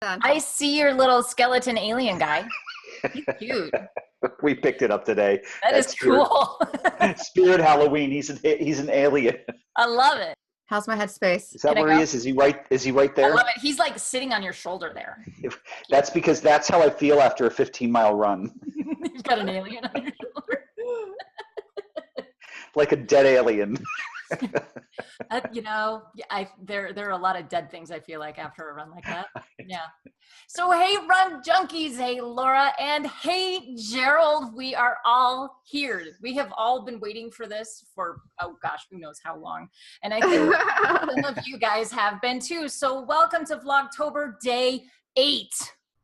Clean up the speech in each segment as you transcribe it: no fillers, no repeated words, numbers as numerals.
I see your little skeleton alien guy. He's cute. We picked it up today. That's cool. Spirit Halloween. He's an alien. I love it. How's my headspace? Is that where he is? Is he right there? I love it. He's like sitting on your shoulder there. That's because that's how I feel after a 15-mile run. You've got an alien on your shoulder. Like a dead alien. There are a lot of dead things I feel like after a run like that. Yeah. So hey, run junkies. Hey, Laura, and hey, Gerald. We are all here. We have all been waiting for this for, oh gosh, who knows how long. And I think some of you guys have been too. So welcome to Vlogtober Day 8.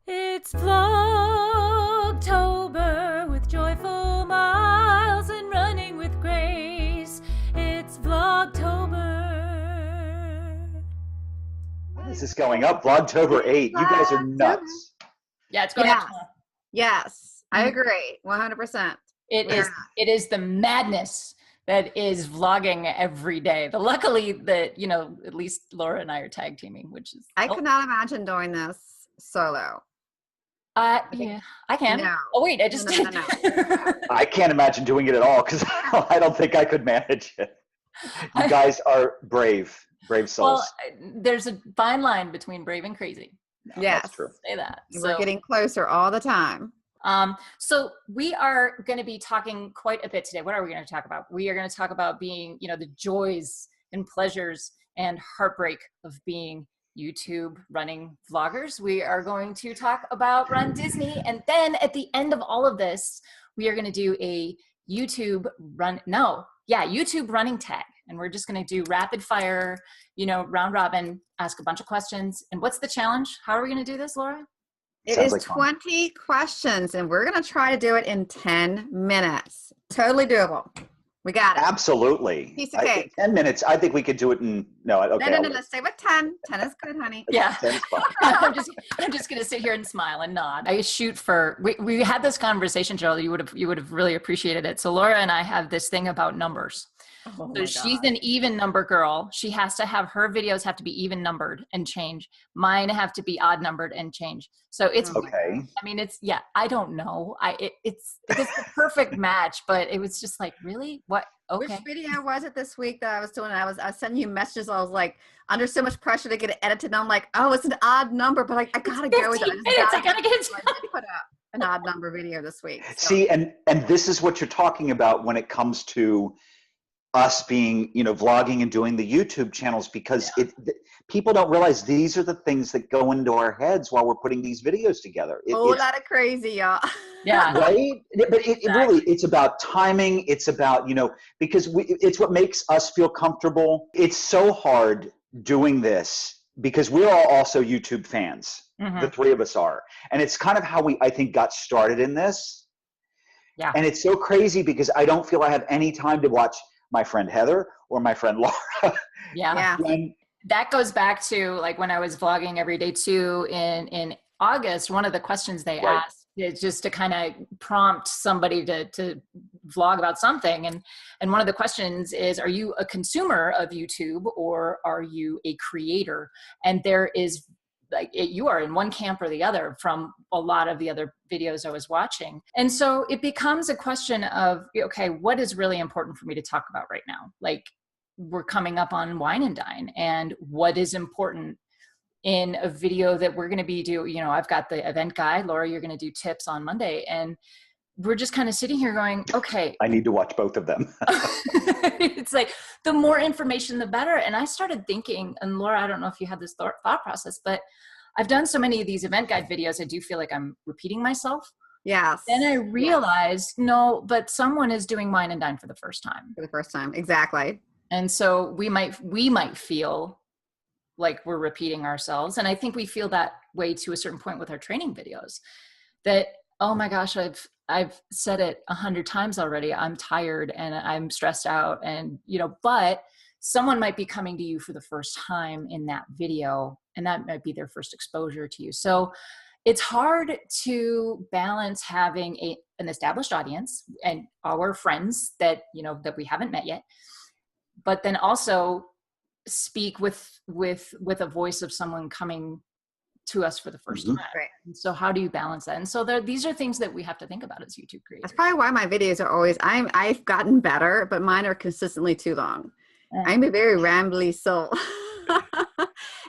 It's Vlogtober with joyful miles and running with grace. It's Vlogtober. When is this going up? Vlogtober 8. You guys are nuts. Yeah, it's going up. Yes, I agree. 100%. It is the madness that is vlogging every day. But luckily that, at least Laura and I are tag teaming, which is I could not imagine doing this solo. Yeah, I can. No. Oh wait, I just did. No. I can't imagine doing it at all because I don't think I could manage it. You guys are brave souls. Well, there's a fine line between brave and crazy. Yes, that's true. Say that. We're getting closer all the time. So we are going to be talking quite a bit today. What are we going to talk about? We are going to talk about being, the joys and pleasures and heartbreak of being YouTube running vloggers. We are going to talk about Run Disney. And then at the end of all of this, we are going to do a YouTube running tag. And we're just going to do rapid fire, round robin, ask a bunch of questions. And what's the challenge? How are we going to do this, Laura? It is like 20 questions, and we're going to try to do it in 10 minutes. Totally doable. We got it. Absolutely. Piece of cake. 10 minutes. I think we could do it in, okay. No. Stay with 10. 10 is good, honey. Yeah. I'm just going to sit here and smile and nod. I shoot for, we had this conversation, Gerald, you would have really appreciated it. So Laura and I have this thing about numbers. Oh so she's an even number girl. She has to have, her videos have to be even numbered and change. Mine have to be odd numbered and change. So it's okay. I mean, I don't know. It's the perfect match, but it was just like, really? What? Okay. Which video was it this week that I was doing? I was sending you messages. I was like under so much pressure to get it edited. And I'm like, oh, it's an odd number, but I gotta go with it. I gotta get it. I did put up an odd number video this week. So. See, and this is what you're talking about when it comes to us being, vlogging and doing the YouTube channels, because people don't realize these are the things that go into our heads while we're putting these videos together. A whole lot of crazy, y'all. Yeah. Right? But it really, it's about timing. It's about, because it's what makes us feel comfortable. It's so hard doing this because we're all also YouTube fans. Mm-hmm. The three of us are. And it's kind of how I think, got started in this. Yeah. And it's so crazy because I don't feel I have any time to watch my friend Heather or my friend Laura. Yeah. That goes back to like when I was vlogging every day too in August. One of the questions they asked is just to kind of prompt somebody to vlog about something. And one of the questions is, are you a consumer of YouTube or are you a creator? And there is you are in one camp or the other from a lot of the other videos I was watching. And so it becomes a question of, okay, what is really important for me to talk about right now? Like we're coming up on Wine and Dine, and what is important in a video that we're going to be I've got the event guide. Laura, you're going to do tips on Monday. And we're just kind of sitting here going, okay. I need to watch both of them. It's like the more information, the better. And I started thinking, and Laura, I don't know if you had this thought process, but I've done so many of these event guide videos. I do feel like I'm repeating myself. Yes. Then I realized, no, but someone is doing Wine and Dine for the first time. For the first time. Exactly. And so we might feel like we're repeating ourselves. And I think we feel that way to a certain point with our training videos that, oh my gosh, I've said it 100 times already. I'm tired and I'm stressed out and, but someone might be coming to you for the first time in that video, and that might be their first exposure to you. So it's hard to balance having an established audience and our friends that, that we haven't met yet, but then also speak with a voice of someone coming to us for the first time. Right. And so how do you balance that? And so these are things that we have to think about as YouTube creators. That's probably why my videos are always, I've gotten better, but mine are consistently too long. I'm a very rambly soul.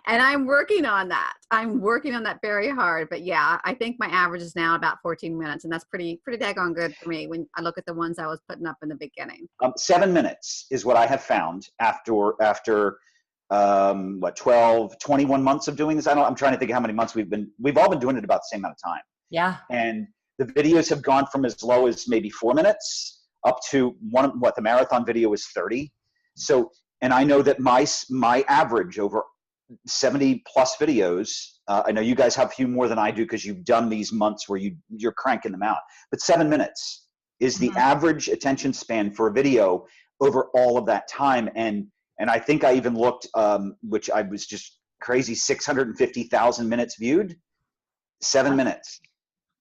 And I'm working on that. I'm working on that very hard. But yeah, I think my average is now about 14 minutes. And that's pretty daggone good for me when I look at the ones I was putting up in the beginning. 7 minutes is what I have found after 12, 21 months of doing this. I'm trying to think of how many months we've all been doing it about the same amount of time. Yeah. And the videos have gone from as low as maybe 4 minutes up to the marathon video is 30. So, and I know that my average over 70 plus videos, I know you guys have a few more than I do because you've done these months where you're cranking them out, but 7 minutes is the average attention span for a video over all of that time. And I think I even looked, which I was just crazy, 650,000 minutes viewed, 7 minutes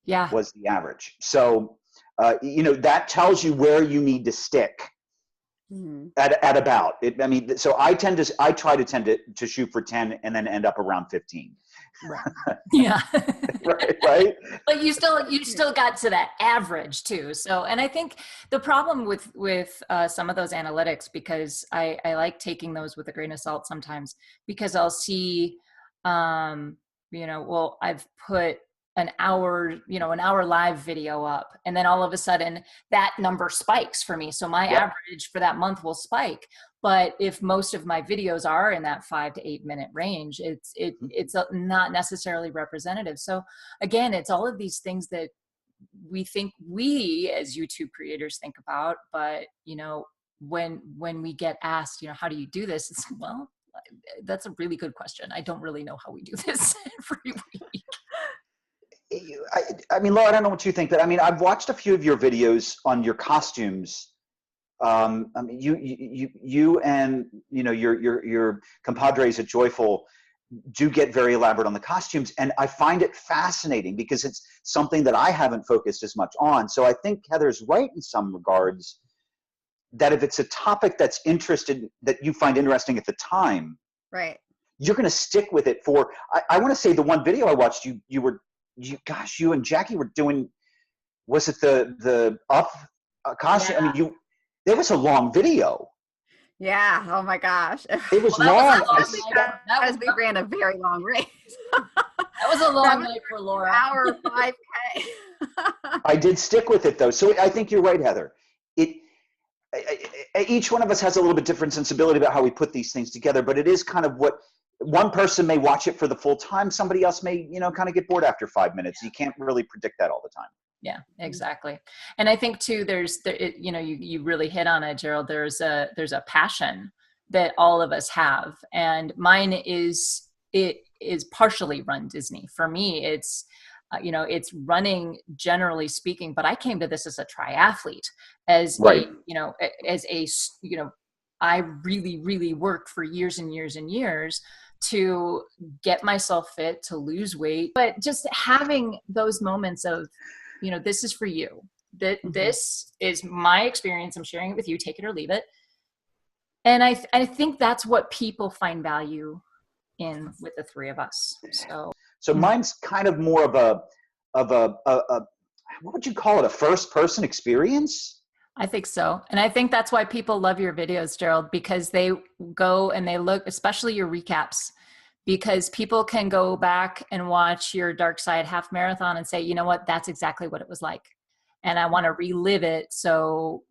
was the average. So, that tells you where you need to stick at about it. I mean, so I try to tend to shoot for 10 and then end up around 15. Right. Yeah. right. But you still got to that average too. So, and I think the problem with some of those analytics, because I like taking those with a grain of salt sometimes, because I'll see, well, I've put an hour live video up, and then all of a sudden that number spikes for me. So my average for that month will spike. But if most of my videos are in that 5 to 8 minute range, it's not necessarily representative. So again, it's all of these things that we think we as YouTube creators think about, but when we get asked, how do you do this? It's, well, that's a really good question. I don't really know how we do this every week. I mean, Laura, I don't know what you think, but I mean, I've watched a few of your videos on your costumes. I mean, you and your compadres at Joyful do get very elaborate on the costumes, and I find it fascinating because it's something that I haven't focused as much on. So I think Heather's right in some regards that if it's a topic that you find interesting at the time, right, you're going to stick with it for. I want to say the one video I watched, you and Jackie were doing, was it the up costume? Yeah. I mean, there was a long video. Yeah. Oh my gosh. It was long. Because we ran a very long race. That was a long night for Laura. Hour 5K. I did stick with it though. So I think you're right, Heather. Each one of us has a little bit different sensibility about how we put these things together, but it is kind of what one person may watch it for the full time. Somebody else may, kind of get bored after 5 minutes. You can't really predict that all the time. Yeah, exactly. And I think too, you really hit on it, Gerald. There's a passion that all of us have, and mine is partially run Disney. For me, it's running, generally speaking, but I came to this as a triathlete, I really, really worked for years and years and years to get myself fit, to lose weight, but just having those moments of, this is for you, that this is my experience. I'm sharing it with you, take it or leave it. And I think that's what people find value in with the three of us. So mine's kind of more of a what would you call it? A first person experience? I think so. And I think that's why people love your videos, Gerald, because they go and they look, especially your recaps, because people can go back and watch your Dark Side half marathon and say, you know what, that's exactly what it was like. And I want to relive it. So,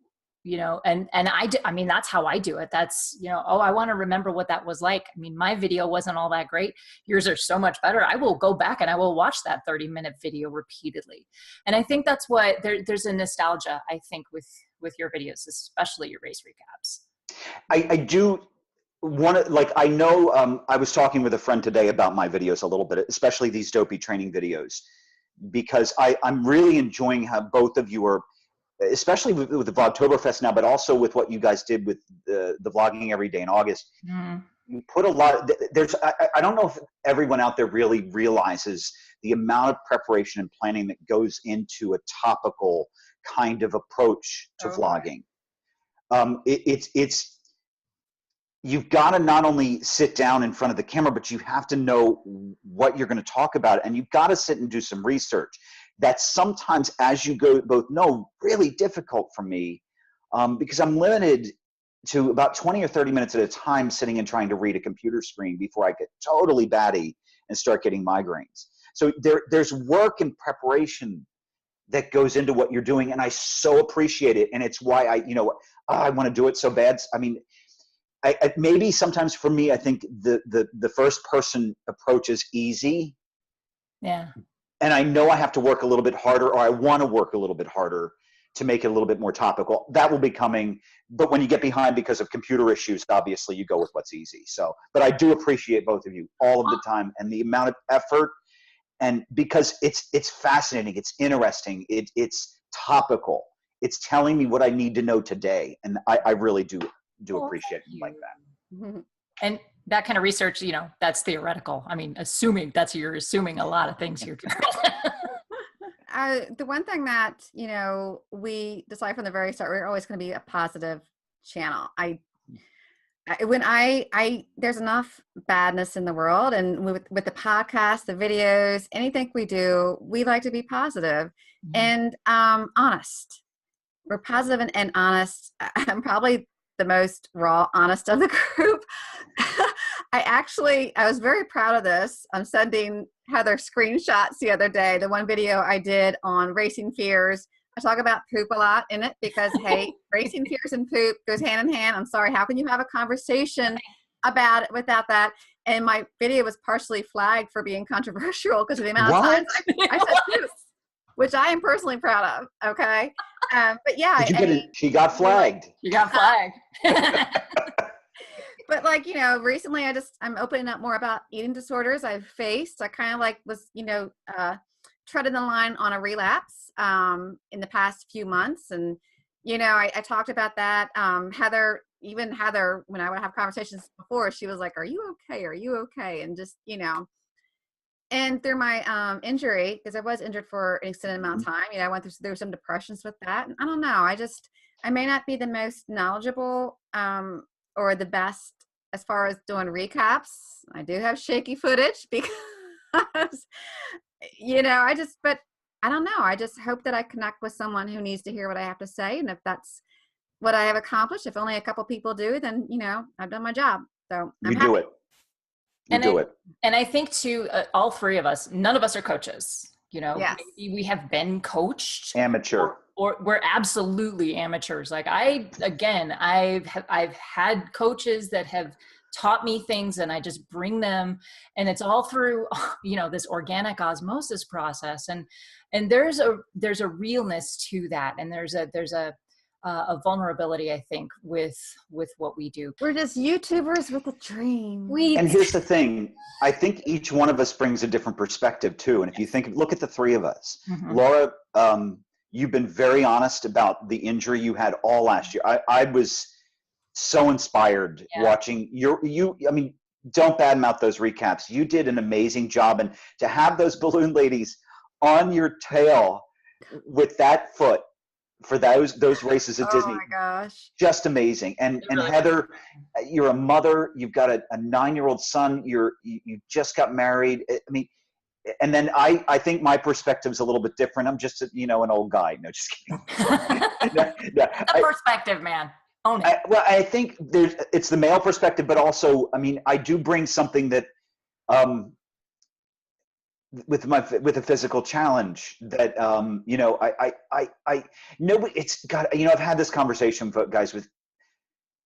and I mean, that's how I do it. That's, I want to remember what that was like. I mean, my video wasn't all that great. Yours are so much better. I will go back and I will watch that 30-minute video repeatedly. And I think that's what there's a nostalgia, I think, with your videos, especially your race recaps. I do want to, I know I was talking with a friend today about my videos a little bit, especially these dopey training videos, because I'm really enjoying how both of you are, especially with the Vlogtoberfest now, but also with what you guys did with the vlogging every day in August. You put a lot, I don't know if everyone out there really realizes the amount of preparation and planning that goes into a topical kind of approach to vlogging. you've got to not only sit down in front of the camera, but you have to know what you're going to talk about. And you've got to sit and do some research. That's sometimes, as you go, both know, really difficult for me because I'm limited to about 20 or 30 minutes at a time sitting and trying to read a computer screen before I get totally batty and start getting migraines. So there's work and preparation that goes into what you're doing. And I so appreciate it. And it's why I want to do it so bad. I mean, I maybe sometimes for me, I think the first person approach is easy. Yeah. And I know I have to work a little bit harder, or I want to work a little bit harder to make it a little bit more topical. That will be coming. But when you get behind because of computer issues, obviously you go with what's easy. So, but I do appreciate both of you all of the time and the amount of effort. And because it's fascinating, it's interesting, it's topical. It's telling me what I need to know today. And I really do appreciate it like that. And that kind of research, that's theoretical. I mean, you're assuming a lot of things here. The one thing that, we decided from the very start, we're always going to be a positive channel. There's enough badness in the world, and with the podcast, the videos, anything we do, we like to be positive and honest. We're positive and honest. I'm probably the most raw, honest of the group. I was very proud of this. I'm sending Heather screenshots the other day. The one video I did on racing fears. I talk about poop a lot in it because, hey, racing fears and poop goes hand in hand. I'm sorry. How can you have a conversation about it without that? And my video was partially flagged for being controversial because of the amount of times I said poop, which I am personally proud of. Okay. But yeah. She got flagged. You got flagged. But recently I'm opening up more about eating disorders I've faced. I kind of was, treading the line on a relapse in the past few months. And, I talked about that. Heather, when I would have conversations before, she was like, are you okay? Are you okay? And just, and through my injury, because I was injured for an extended amount of time, I went through some depressions with that. And I don't know. I may not be the most knowledgeable or the best as far as doing recaps. I do have shaky footage because, but I don't know. I just hope that I connect with someone who needs to hear what I have to say. And if that's what I have accomplished, if only a couple people do, then, I've done my job. So I'm happy. Do it. Do it. And I think too, all three of us, none of us are coaches. Yes. Maybe we have been coached. Amateur. Or we're absolutely amateurs. Like I've had coaches that have taught me things, and I just bring them, and it's all through, this organic osmosis process. And there's a realness to that. And there's a vulnerability, I think, with what we do. We're just YouTubers with a dream. And here's the thing. I think each one of us brings a different perspective too. And if you look at the three of us, Laura, you've been very honest about the injury you had all last year. I was so inspired watching don't badmouth those recaps. You did an amazing job. And to have those balloon ladies on your tail with that foot for those races at Disney. Oh my gosh. Just amazing. And Heather, you're a mother, you've got a 9-year-old son, you just got married. And then I think my perspective is a little bit different. I'm just, an old guy. No, just kidding. Perspective, man. Own it. I think it's the male perspective, but also, I do bring something that, with a physical challenge that, I know it's got, I've had this conversation, guys, with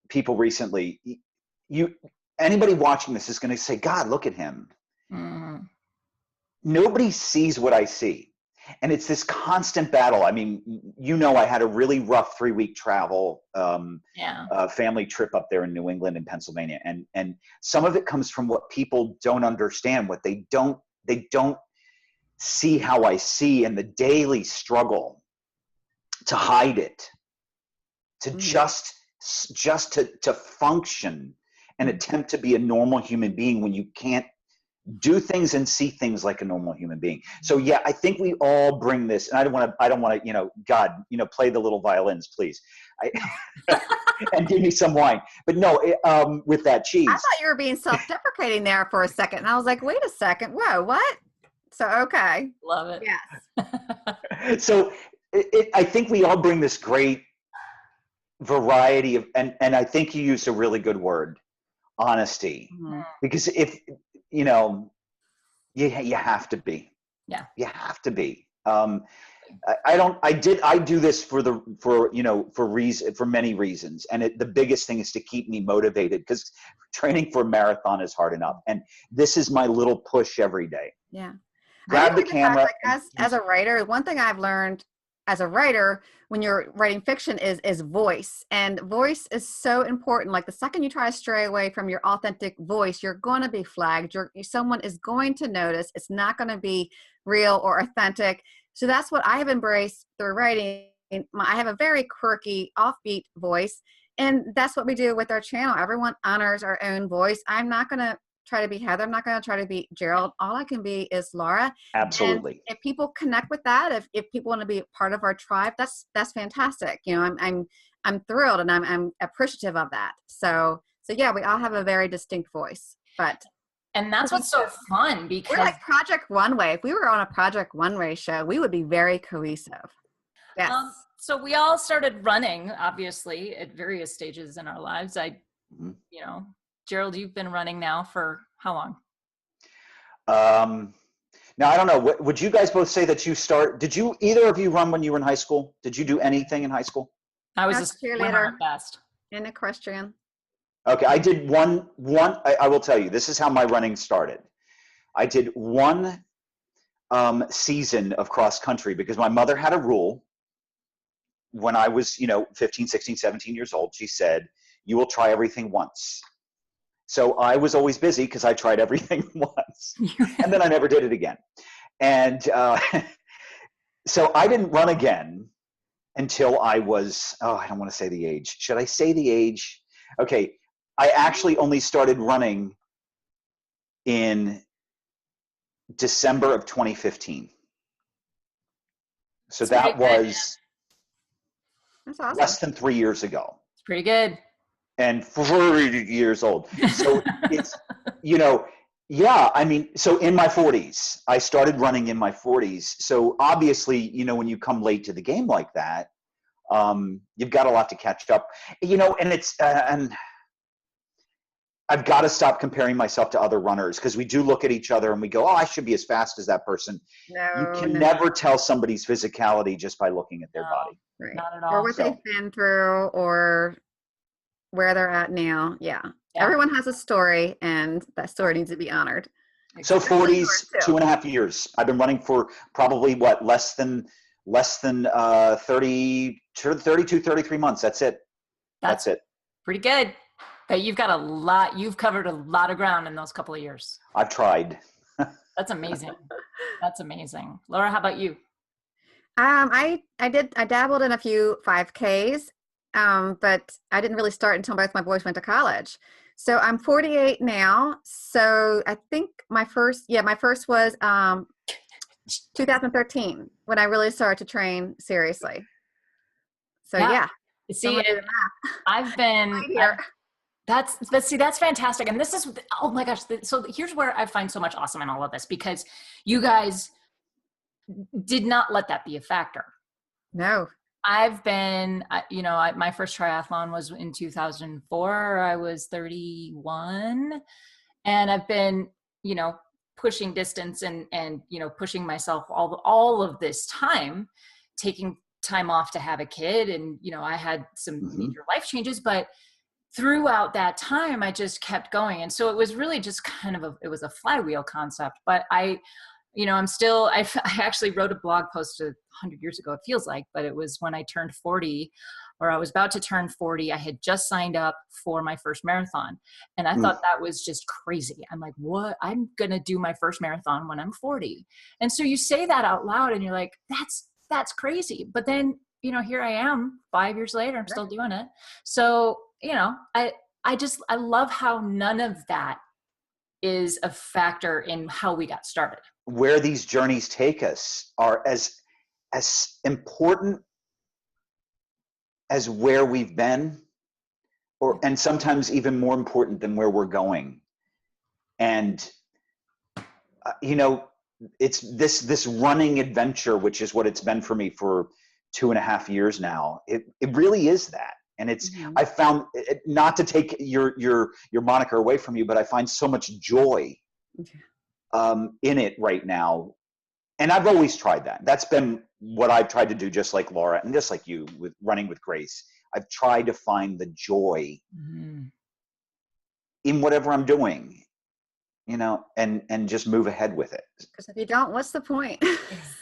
people recently. Anybody watching this is going to say, God, look at him. Mm-hmm. Nobody sees what I see. And it's this constant battle. I had a really rough 3-week travel, family trip up there in New England and Pennsylvania. And some of it comes from what people don't understand, what they don't see how I see, and the daily struggle to hide it, to just to function and attempt to be a normal human being when you can't do things and see things like a normal human being. So yeah, I think we all bring this, and I don't want to, God, play the little violins, please. and give me some wine. But no, with that cheese. I thought you were being self-deprecating there for a second. And I was like, wait a second. Whoa, what? So, okay. Love it. Yes. So I think we all bring this great variety of, and I think you used a really good word, honesty. Mm-hmm. Because if, you know, you have to be. Yeah. You have to be. I do this for many reasons. And the biggest thing is to keep me motivated, because training for a marathon is hard enough. And this is my little push every day. Yeah. Grab the camera. As a writer, one thing I've learned as a writer when you're writing fiction is voice. And voice is so important. Like the second you try to stray away from your authentic voice, you're going to be flagged. Someone is going to notice. It's not going to be real or authentic. So that's what I have embraced through writing. I have a very quirky, offbeat voice. And that's what we do with our channel. Everyone honors our own voice. I'm not going to try to be Heather. I'm not going to try to be Gerald. All I can be is Laura. Absolutely. And if people connect with that, if people want to be part of our tribe, that's fantastic. You know, I'm thrilled and I'm appreciative of that. So yeah, we all have a very distinct voice, and that's what's so fun, because we're like Project One Way. If we were on a Project One Way show, we would be very cohesive. Yes. So we all started running, obviously, at various stages in our lives. Gerald, you've been running now for how long? Now, I don't know. Would you guys both say that did you, either of you run when you were in high school? Did you do anything in high school? I was a swimmer at best. In equestrian. Okay, I did one. I will tell you, this is how my running started. I did one season of cross country because my mother had a rule when I was, 15, 16, 17 years old. She said, you will try everything once. So I was always busy because I tried everything once, and then I never did it again. And so I didn't run again until I was, I don't want to say the age. Should I say the age? Okay. I actually only started running in December of 2015. So that was That's awesome. Less than 3 years ago. It's pretty good. And 40 years old. So it's, so in my 40s, I started running in my 40s. So obviously, when you come late to the game like that, you've got a lot to catch up, and it's, and I've got to stop comparing myself to other runners, because we do look at each other and we go, I should be as fast as that person. You can never tell somebody's physicality just by looking at their body. Right. Not at all. Or what they've been through, or where they're at now. Yeah. Everyone has a story, and that story needs to be honored. So 40s, 2.5 years. I've been running for probably less than 32, 33 months. That's it. That's it. Pretty good. But you've covered a lot of ground in those couple of years. I've tried. That's amazing. That's amazing. Laura, how about you? I dabbled in a few 5Ks, but I didn't really start until both my boys went to college. So I'm 48 now. So I think my first was 2013 when I really started to train seriously. So yeah. See, I've been That's fantastic. And this is, oh my gosh. So here's where I find so much awesome in all of this, because you guys did not let that be a factor. No. I've been, my first triathlon was in 2004. I was 31, and I've been, pushing distance and pushing myself all of this time, taking time off to have a kid. And, I had some major life changes, but throughout that time, I just kept going. And so it was really just it was a flywheel concept, but I actually wrote a blog post 100 years ago, it feels like, but it was when I turned 40, or I was about to turn 40. I had just signed up for my first marathon. And I thought that was just crazy. I'm like, what? I'm going to do my first marathon when I'm 40. And so you say that out loud and you're like, that's crazy. But then, here I am 5 years later, I'm still doing it. So, I love how none of that is a factor in how we got started. Where these journeys take us are as important as where we've been, and sometimes even more important than where we're going. And, it's this running adventure, which is what it's been for me for 2.5 years now. It really is that. And it's, I found, not to take your moniker away from you, but I find so much joy in it right now. And I've always tried that. That's been what I've tried to do, just like Laura and just like you with Running with Grace. I've tried to find the joy in whatever I'm doing, and just move ahead with it. Because if you don't, what's the point?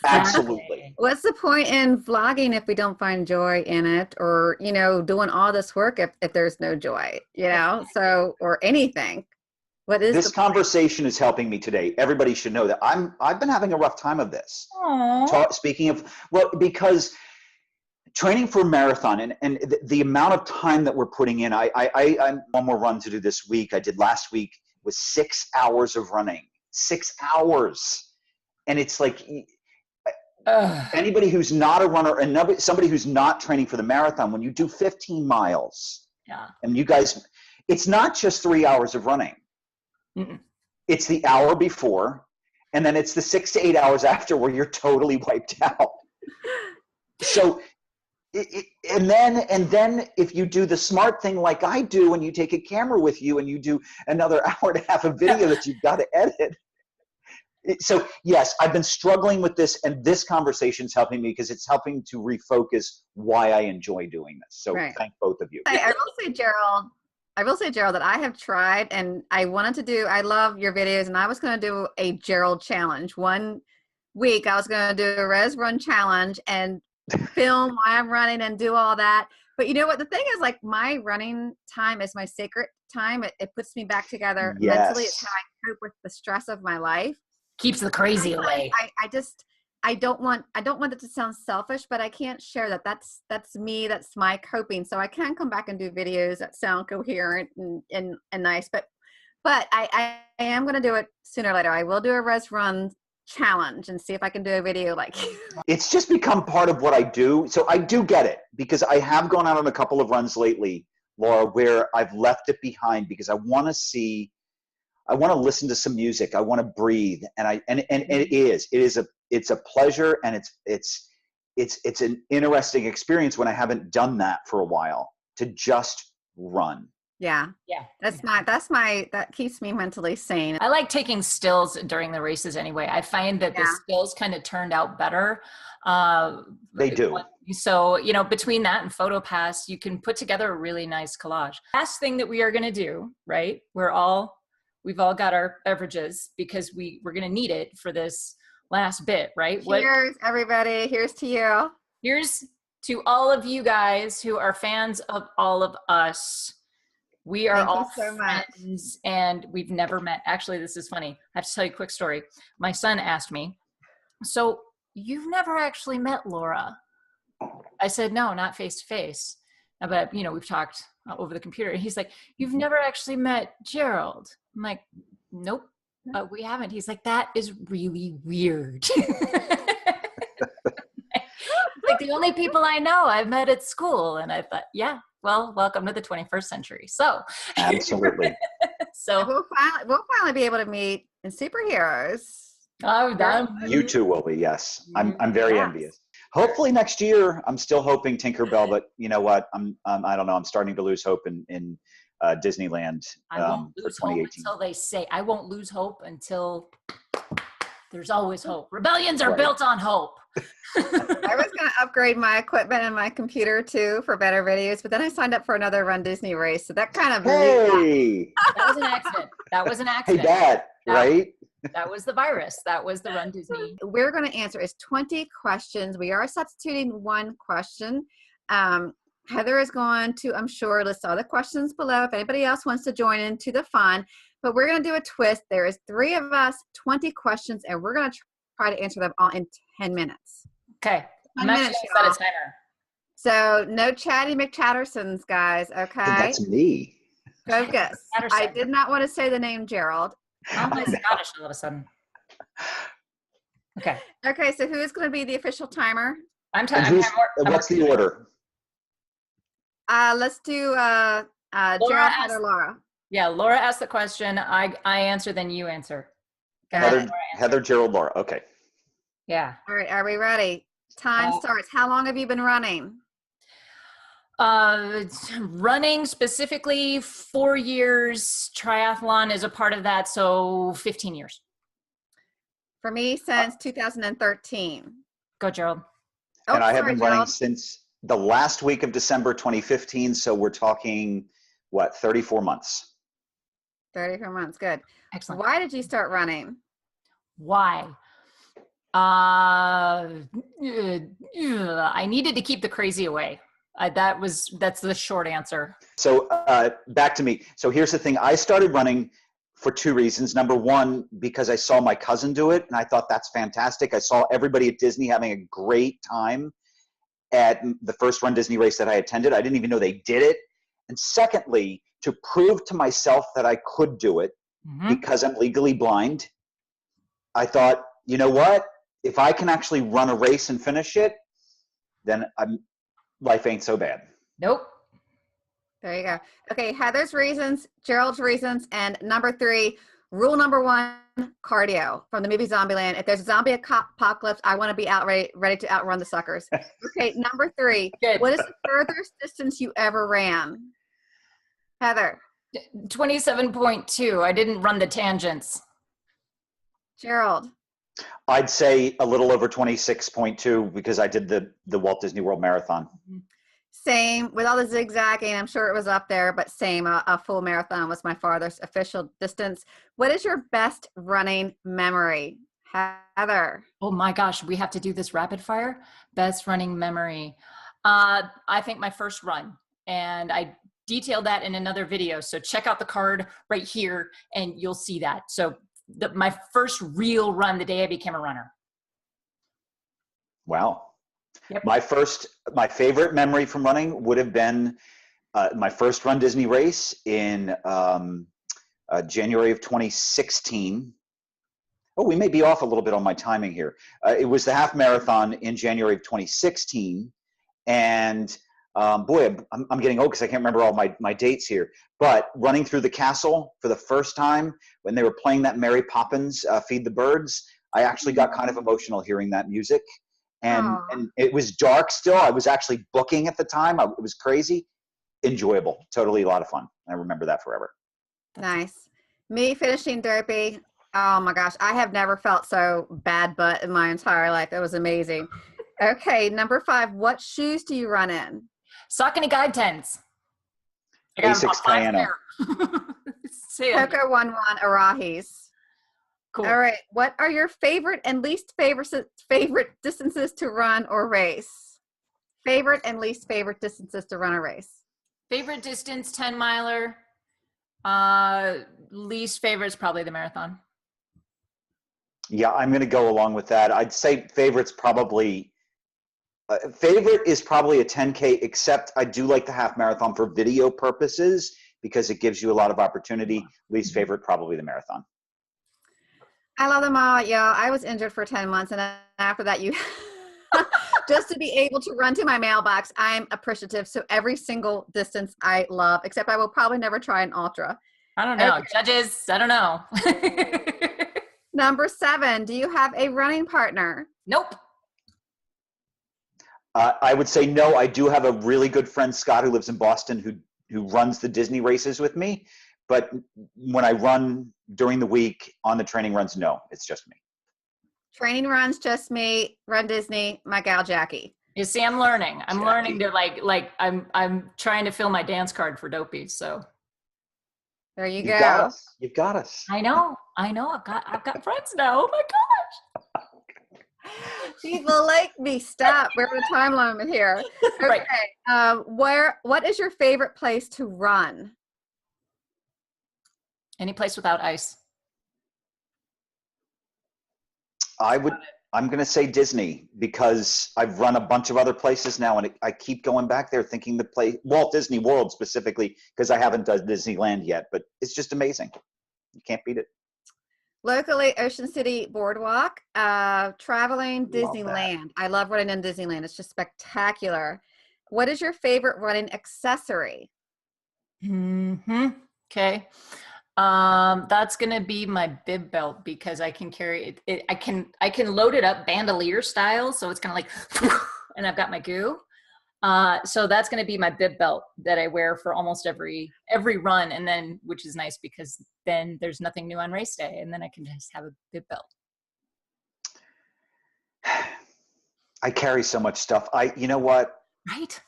Absolutely. What's the point in vlogging if we don't find joy in it, or, doing all this work if there's no joy, so, or anything. What is this conversation is helping me today. Everybody should know that I've been having a rough time of this. Speaking of, because training for a marathon and the amount of time that we're putting in, I'm one more run to do this week. I did last week was 6 hours of running, 6 hours. And it's like, anybody who's not a runner and somebody who's not training for the marathon, when you do 15 miles, and you guys, it's not just 3 hours of running. It's the hour before, and then it's the 6 to 8 hours after where you're totally wiped out. So, and then if you do the smart thing like I do, and you take a camera with you and you do another hour and a half of video that you've got to edit. So yes, I've been struggling with this, and this conversation is helping me because it's helping to refocus why I enjoy doing this. So thank both of you. I will say, Gerald, that I have tried, and I love your videos, and I was going to do a Gerald challenge. One week I was going to do a Rezruns challenge and film while I'm running and do all that. But you know what? The thing is, like, my running time is my sacred time. It puts me back together mentally. It's how I cope with the stress of my life. Keeps the crazy away. I don't want it to sound selfish, but I can't share that. That's me. That's my coping. So I can come back and do videos that sound coherent and nice. But I am going to do it sooner or later. I will do a Rezruns challenge and see if I can do a video like you. It's just become part of what I do. So I do get it, because I have gone out on a couple of runs lately, Laura, where I've left it behind because I want to listen to some music. I want to breathe. And it's a pleasure, and it's an interesting experience when I haven't done that for a while, to just run. Yeah. That keeps me mentally sane. I like taking stills during the races anyway. I find that the stills kind of turned out better. They do. So, between that and PhotoPass, you can put together a really nice collage. Last thing that we are going to do, right? We've all got our beverages because we're going to need it for this last bit, right? Cheers, everybody. Here's to you. Here's to all of you guys who are fans of all of us. We are all friends, and we've never met. Actually, this is funny. I have to tell you a quick story. My son asked me, so you've never actually met Laura? I said, no, not face to face. But, we've talked over the computer. And he's like, you've never actually met Gerald? I'm like, nope, we haven't. He's like, that is really weird. Like, the only people I know I've met at school. And I thought, yeah, well, welcome to the 21st century. So absolutely. So we'll finally be able to meet in superheroes. You two will be, yes. I'm very envious. Hopefully next year. I'm still hoping Tinkerbell, but you know what? I don't know. I'm starting to lose hope in Disneyland. I won't lose hope until they say. I won't lose hope until there's always hope. Rebellions are built on hope. I was going to upgrade my equipment and my computer too for better videos, but then I signed up for another Run Disney race, so that kind of that was an accident. That was an accident. Hey, right? That was the virus. That was the Run Disney. We're going to answer 20 questions. We are substituting one question. Heather is going to, I'm sure, list all the questions below if anybody else wants to join into the fun. But we're going to do a twist. There is 3 of us, 20 questions, and we're going to try to answer them all in 10 minutes. Okay. I'm not going to set a timer. So no chatty McChattersons, guys, okay? Hey, that's me. Focus. I did not want to say the name Gerald. I'm like Scottish all of a sudden. Okay. Okay, so who is going to be the official timer? What's the order? Let's do Gerald, Heather, Laura. Yeah, Laura asked the question. I answer, then you answer. Heather, Gerald, Laura. Okay. Yeah. All right, are we ready? Time starts. How long have you been running? Running specifically 4 years. Triathlon is a part of that, so 15 years. For me, since 2013. Go, Gerald. And I have been running since the last week of December 2015, so we're talking, what, 34 months. 34 months, good. Excellent. Why did you start running? Why? I needed to keep the crazy away. That's the short answer. So back to me. So here's the thing. I started running for 2 reasons. Number one, because I saw my cousin do it, and I thought that's fantastic. I saw everybody at Disney having a great time at the first Run Disney race that I attended. I didn't even know they did it. And secondly, to prove to myself that I could do it, because I'm legally blind, I thought, you know what? If I can actually run a race and finish it, then life ain't so bad. Nope. There you go. Okay, Heather's reasons, Gerald's reasons, and number 3, rule number 1, cardio from the movie Zombieland. If there's a zombie apocalypse, I want to be ready to outrun the suckers. Okay, number 3. Good. What is the furthest distance you ever ran? Heather. 27.2. I didn't run the tangents. Gerald. I'd say a little over 26.2 because I did the Walt Disney World Marathon. Same, with all the zigzagging, I'm sure it was up there, but same, a full marathon was my farthest official distance. What is your best running memory? Heather. Oh my gosh, we have to do this rapid fire. Best running memory. I think my first run, and I detailed that in another video. So check out the card right here and you'll see that. So my first real run the day I became a runner. Wow. Yep. My favorite memory from running would have been my first Run Disney race in January of 2016. Oh, we may be off a little bit on my timing here. It was the half marathon in January of 2016. And boy, I'm getting old because I can't remember all my dates here. But running through the castle for the first time when they were playing that Mary Poppins, Feed the Birds, I actually got kind of emotional hearing that music. And it was dark still. I was actually booking at the time. It was crazy. Enjoyable. Totally a lot of fun. I remember that forever. Nice. Me finishing Derby. Oh my gosh. I have never felt so bad butt in my entire life. It was amazing. Okay. Number 5. What shoes do you run in? Saucony Guide 10s. Asics Kayano. Coco 11 Arahis. Cool. All right. What are your favorite and least favorite distances to run or race? Favorite and least favorite distances to run or race? Favorite distance, 10 miler. Least favorite is probably the marathon. Yeah, I'm going to go along with that. I'd say favorite is probably a 10K, except I do like the half marathon for video purposes because it gives you a lot of opportunity. Least favorite, probably the marathon. I love them all. Yeah, I was injured for 10 months. And after that, you just to be able to run to my mailbox, I'm appreciative. So every single distance I love, except I will probably never try an ultra. I don't know. Okay. Judges, I don't know. Number 7, do you have a running partner? Nope. I would say no. I do have a really good friend, Scott, who lives in Boston, who runs the Disney races with me. But when I run during the week on the training runs, no, it's just me. Training runs, just me. Run Disney, my gal Jackie. You see, I'm learning. I'm learning to like I'm trying to fill my dance card for Dopey. So there you You've go. Got us. You've got us. I know. I've got friends now. Oh my gosh. People like me. Stop. We're on a time limit here. Okay. Right. What is your favorite place to run? Any place without ice. I'm going to say Disney because I've run a bunch of other places now and I keep going back there thinking the place, Walt Disney World specifically, because I haven't done Disneyland yet, but it's just amazing. You can't beat it. Locally, Ocean City Boardwalk, traveling Disneyland. I love running in Disneyland. It's just spectacular. What is your favorite running accessory? Okay. That's gonna be my bib belt because I can carry it. I can load it up bandolier style, so it's kind of like, and I've got my goo. So that's gonna be my bib belt that I wear for almost every run, and then which is nice because then there's nothing new on race day, and then I can just have a bib belt. I carry so much stuff. You know what? Right.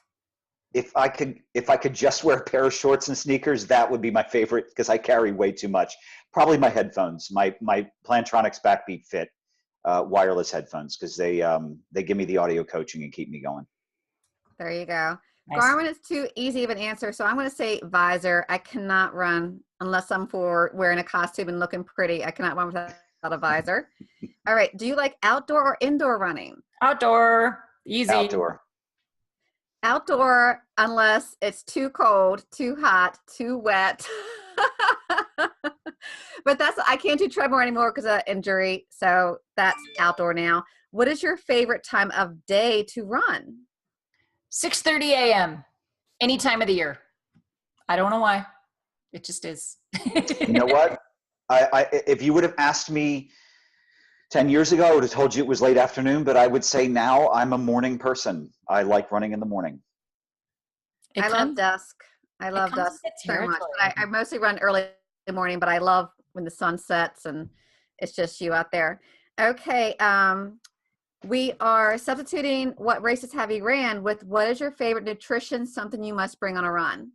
If I could just wear a pair of shorts and sneakers, that would be my favorite because I carry way too much. Probably my headphones, my Plantronics Backbeat Fit wireless headphones, because they give me the audio coaching and keep me going. There you go. Nice. Garmin is too easy of an answer, so I'm going to say visor. I cannot run unless I'm for wearing a costume and looking pretty. I cannot run without a visor. All right. Do you like outdoor or indoor running? Outdoor. Easy. Outdoor, unless it's too cold, too hot, too wet. But I can't do treadmill anymore because of injury. So that's outdoor now. What is your favorite time of day to run? 6:30 a.m. any time of the year. I don't know why. It just is. You know what? If you would have asked me 10 years ago, I would have told you it was late afternoon, but I would say now I'm a morning person. I like running in the morning. I love dusk. I love dusk so much. I mostly run early in the morning, but I love when the sun sets and it's just you out there. Okay. We are substituting what races have you ran with what is your favorite nutrition, something you must bring on a run?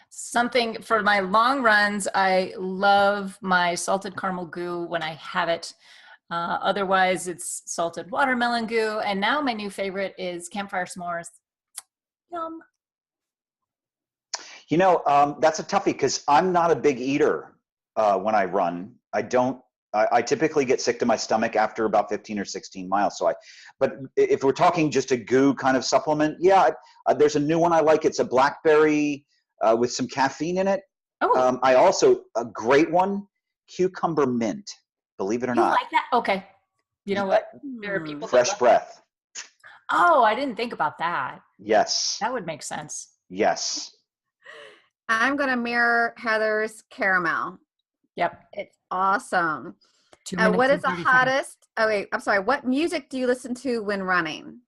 Something for my long runs, I love my salted caramel goo when I have it. Otherwise, it's salted watermelon goo. And now my new favorite is campfire s'mores. Yum. You know, that's a toughie because I'm not a big eater when I run. I typically get sick to my stomach after about 15 or 16 miles. But if we're talking just a goo kind of supplement, yeah, there's a new one I like. It's a blackberry with some caffeine in it. Oh. I also, a great one, cucumber mint, believe it or not. You like that? Okay. You know what? There are people. Fresh breath. Oh, I didn't think about that. Yes. That would make sense. Yes. I'm going to mirror Heather's caramel. Yep. It's awesome. What is the hottest? Oh, wait, I'm sorry. What music do you listen to when running?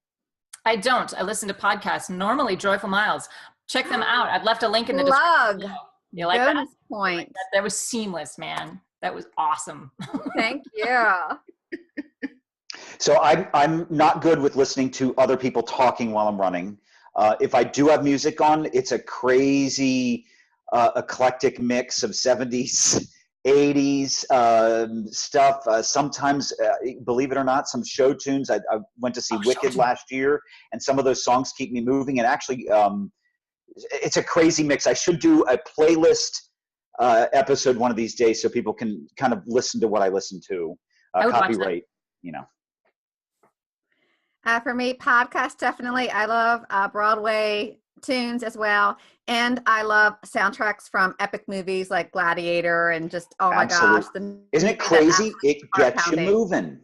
I don't. I listen to podcasts, normally Joyful Miles. Check them out. I've left a link in the description. You like Bonus that? Point. Like that? That was seamless, man. That was awesome. Thank you. So I'm not good with listening to other people talking while I'm running. If I do have music on, it's a crazy eclectic mix of 70s, 80s stuff. Sometimes, believe it or not, some show tunes. I went to see Wicked last year, and some of those songs keep me moving. And actually, it's a crazy mix. I should do a playlist episode one of these days so people can kind of listen to what I listen to. Copyright, you know. For me, podcast, definitely. I love Broadway tunes as well. And I love soundtracks from epic movies like Gladiator and just, oh my gosh. Isn't it crazy? It gets you moving.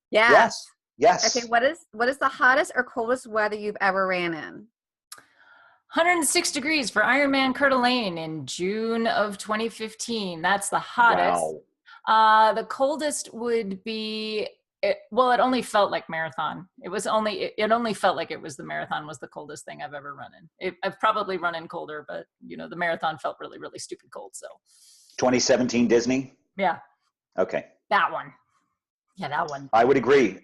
Yes. Yes. Okay, what is the hottest or coldest weather you've ever ran in? 106 degrees for Ironman Coeur d'Alene in June of 2015. That's the hottest. Wow. The coldest would be, it only felt like marathon. It only felt like it was the marathon was the coldest thing I've ever run in. I've probably run in colder, but the marathon felt really, really stupid cold. So 2017 Disney? Yeah. Okay. That one. Yeah, that one. I would agree.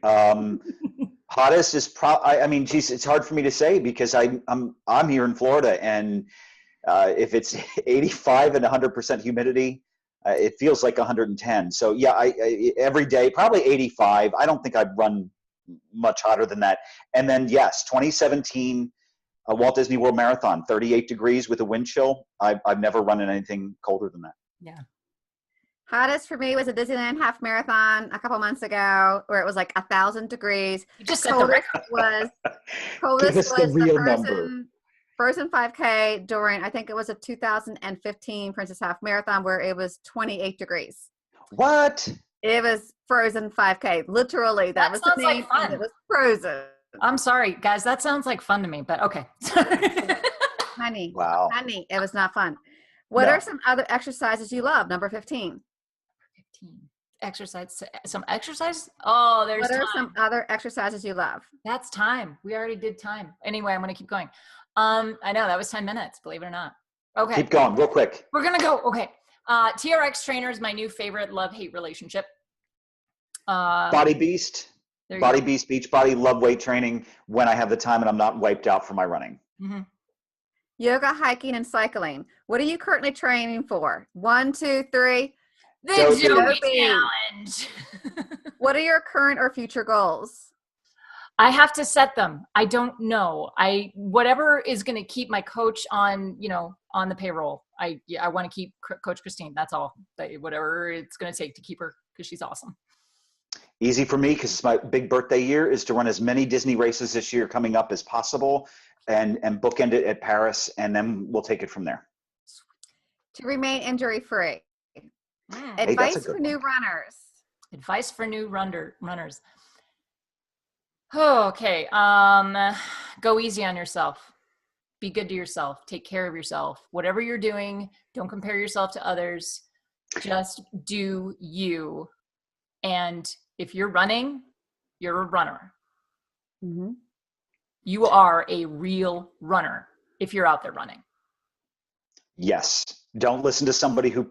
Hottest is geez, it's hard for me to say because I'm here in Florida, and if it's 85 and 100% humidity, it feels like 110. So yeah, I every day, probably 85. I don't think I'd run much hotter than that. And then yes, 2017 Walt Disney World Marathon, 38 degrees with a wind chill. I've never run in anything colder than that. Yeah. Hottest for me was a Disneyland half marathon a couple months ago where it was like 1,000 degrees. You just said the record. Coldest was the real number. Frozen 5K during, I think it was a 2015 Princess Half Marathon where it was 28 degrees. What? It was Frozen 5K. Literally, that was the name. Like fun. It was frozen. I'm sorry, guys. That sounds like fun to me, but okay. Honey. Wow. Honey, it was not fun. What No. are some other exercises you love? Number 15. 15. Exercise. Some exercise? Oh, there's What are time. some other exercises you love? That's time. We already did time. Anyway, I'm going to keep going. I know that was 10 minutes, believe it or not. Okay. Keep going real quick. We're going to go. Okay. TRX trainer is my new favorite love-hate relationship. Body Beast. Body Beast, Beachbody, love weight training when I have the time and I'm not wiped out from my running. Mm-hmm. Yoga, hiking, and cycling. What are you currently training for? 1, 2, 3. The Dopey. Challenge. What are your current or future goals? I have to set them. I don't know. Whatever is going to keep my coach on, on the payroll. I want to keep Coach Christine. That's all. Whatever it's going to take to keep her, because she's awesome. Easy for me, because it's my big birthday year, is to run as many Disney races this year coming up as possible and bookend it at Paris, and then we'll take it from there. To remain injury-free. Hey, Advice for new runners. Advice for new runners. Oh, okay. Go easy on yourself. Be good to yourself. Take care of yourself. Whatever you're doing, don't compare yourself to others. Just do you. And if you're running, you're a runner. Mm-hmm. You are a real runner if you're out there running. Yes. Don't listen to somebody who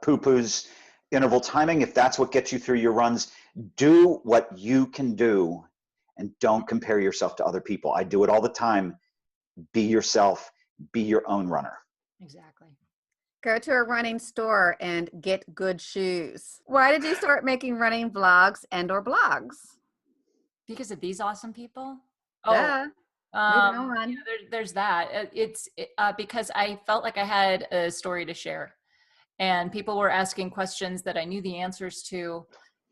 poo-poos interval timing. If that's what gets you through your runs, do what you can do and don't compare yourself to other people. I do it all the time. Be yourself. Be your own runner. Exactly. Go to a running store and get good shoes. Why did you start making running vlogs and or blogs? Because of these awesome people. Moving on. There's that. It's because I felt like I had a story to share, and people were asking questions that I knew the answers to,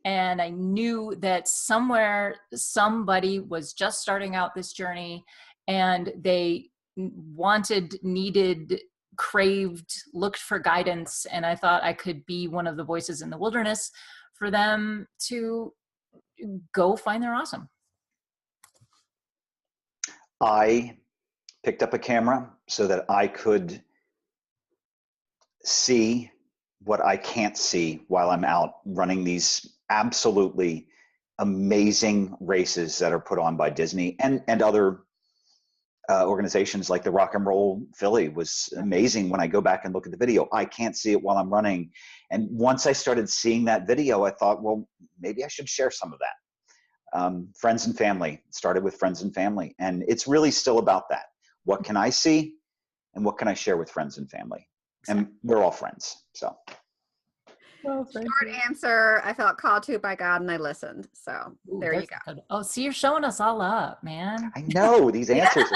and I knew that somewhere somebody was just starting out this journey, and they wanted, needed, craved, looked for guidance, and I thought I could be one of the voices in the wilderness for them to go find their awesome. I picked up a camera so that I could see what I can't see while I'm out running these absolutely amazing races that are put on by Disney and other organizations. Like the Rock and Roll Philly was amazing. When I go back and look at the video, I can't see it while I'm running. And once I started seeing that video, I thought, well, maybe I should share some of that. Friends and family. Started with friends and family. And it's really still about that. What can I see and what can I share with friends and family? And we're all friends. So. Well, short answer, I felt called to by God and I listened. So there you go. Good. Oh, see, you're showing us all up, man. I know these answers.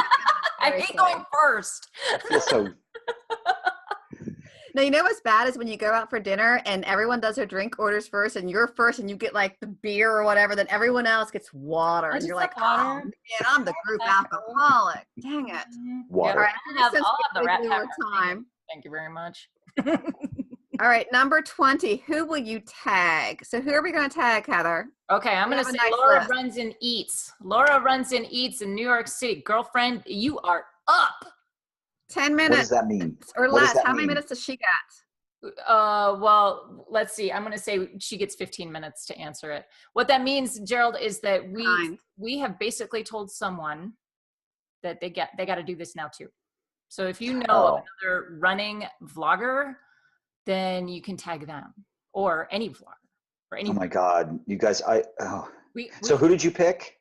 I hate going first. I feel so. Now, you know what's bad is when you go out for dinner and everyone does their drink orders first and you're first and you get like the beer or whatever, then everyone else gets water. And you're like, oh, man, I'm the group alcoholic. Dang it. Water. All right, I'll have the rat pepper. time. Thank you very much. All right, number 20. Who will you tag? So who are we going to tag, Heather? Okay, I'm going to say Laura runs and eats. Laura runs and eats in New York City. Girlfriend, you are up. 10 minutes. What does that mean? Or less. How many minutes does she get? Well, let's see. I'm going to say she gets 15 minutes to answer it. What that means, Gerald, is that we have basically told someone that they got to do this now too. So if you know of another running vlogger, then you can tag them or any vlogger or any. Oh my God, you guys! So who did you pick?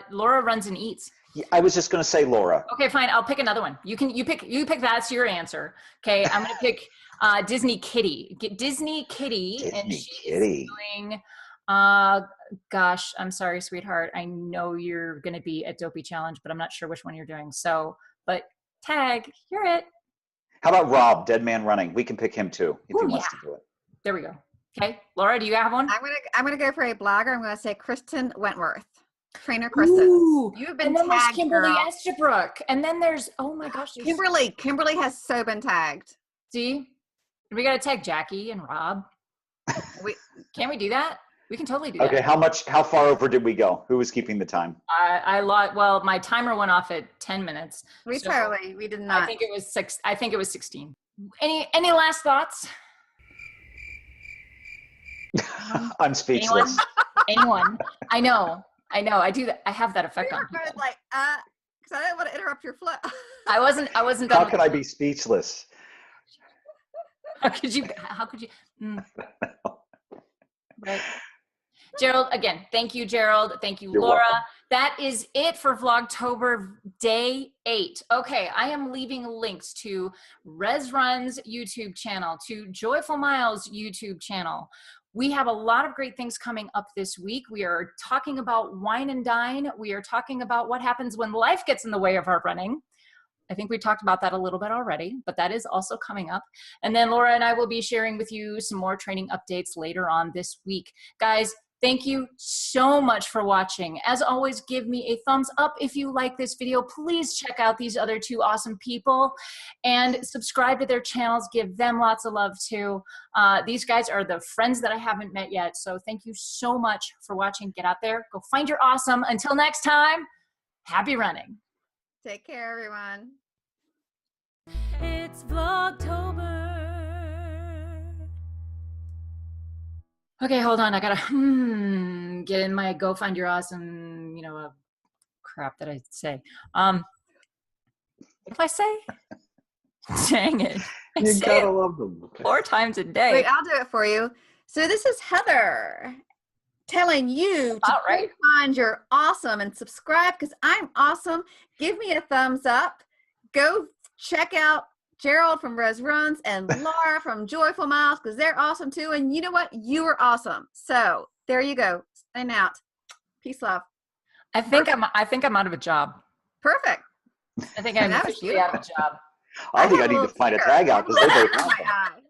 Laura runs and eats. Yeah, I was just going to say Laura. Okay, fine. I'll pick another one. You pick. That's your answer. Okay, I'm going to pick Disney Kitty. Disney Kitty, and she's doing. Gosh, I'm sorry, sweetheart. I know you're going to be at Dopey Challenge, but I'm not sure which one you're doing. So, but tag, you're it. How about Rob, Dead Man Running? We can pick him too if he wants to do it. There we go. Okay, Laura, do you have one? I'm gonna go for a blogger. I'm gonna say Kristen Wentworth. Trainer Kristen. Ooh, You've been and then tagged, there's Kimberly girl. Estabrook. And then there's, oh my gosh. Kimberly has so been tagged. See? We got to tag Jackie and Rob. Can we do that? We can totally do that. Okay, how far over did we go? Who was keeping the time? Well, my timer went off at 10 minutes. We did not. I think it was 16. Any last thoughts? I'm speechless. Anyone? I know. I do that. I have that effect on people. Like, because I didn't want to interrupt your flow. I wasn't done. How can I be speechless? How could you? Right. Gerald, again, thank you, Gerald. Thank you, You're Laura. welcome. That is it for Vlogtober Day 8. Okay, I am leaving links to Rezruns YouTube channel, to Joyful Miles YouTube channel. We have a lot of great things coming up this week. We are talking about wine and dine. We are talking about what happens when life gets in the way of our running. I think we talked about that a little bit already, but that is also coming up. And then Laura and I will be sharing with you some more training updates later on this week. Guys, thank you so much for watching. As always, give me a thumbs up if you like this video. Please check out these other two awesome people and subscribe to their channels. Give them lots of love too. These guys are the friends that I haven't met yet. So thank you so much for watching. Get out there, go find your awesome. Until next time, happy running. Take care, everyone. It's Vlogtober. Okay, hold on. I gotta get in my go find your awesome, crap that I say. What do I say? Dang it. You gotta love them. 4 times a day. Wait, I'll do it for you. So this is Heather telling you to right. find your awesome and subscribe because I'm awesome. Give me a thumbs up. Go check out Gerald from Rezruns and Laura from Joyful Miles because they're awesome too. And you know what? You are awesome. So there you go. And out. Peace, love. I think I'm out of a job. Perfect. I think I'm officially out of a job. I think I need to find a tag out because they're very My eye.